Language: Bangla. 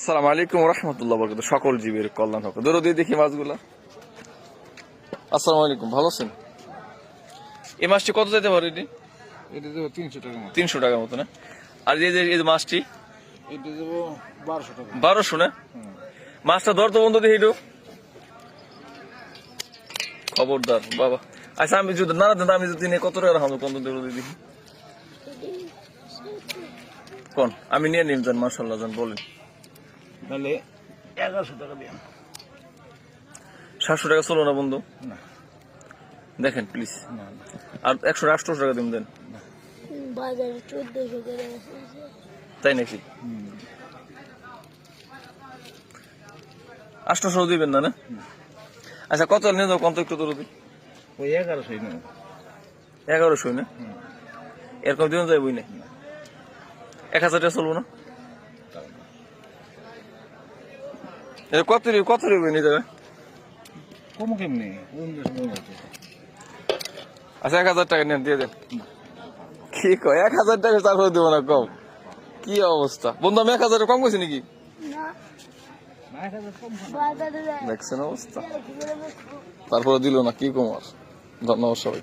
আসসালামু আলাইকুম রহমতুল্লাহ বরকাতুহু। সকল জীবের কল্যাণ হোক। দৌড় দিয়ে দেখি মাছগুলা। আসসালামু আলাইকুম, ভালো আছেন? এই মাছটি কত যেতে পারে? এটি এটা দেবো 300 টাকা মতো। 300 টাকার মতো না? আর এই যে মাছটি এটা দেবো 1200 টাকা। 1200 না? মাছটা ধর তো বন্ধু, দেখি একটু। খবরদার বাবা। আচ্ছা আমি যদি না দেন, আমি যদি কত টাকা রাখবো কত দেবো দিদি? কোন আমি নিয়ে নিম যান, মাশাআল্লাহ যান, বলেন। তাহলে 1100 টাকা দিন। 700 টাকা চলো না বন্ধু? না দেখেন প্লিজ। না আর 100-800 টাকা দিন দেন। বাজারে 1400 করে আছে। তাই নাকি? 800 দিবেন না? না আচ্ছা, কত নিয়ে যাও কত একটু দূর দিই। ওই 1100 নেব। 1100 না? এরকম দিন যাই বই না। 1000 টাকা চলবো না? কত রিবে নিয়ে যাবে? কম কেমনি? আচ্ছা 1000 টাকা নেন, দিয়ে দেন। কি কয় 1000 টাকা তারপরে দেবো না? কম কি অবস্থা বন্ধু, আমি 1000 কম করছি নাকি? না না 1000 কম। বাজারে দেখছেন অবস্থা, তারপরে দিল না। কি কমার? ধন্যবাদ সবাই।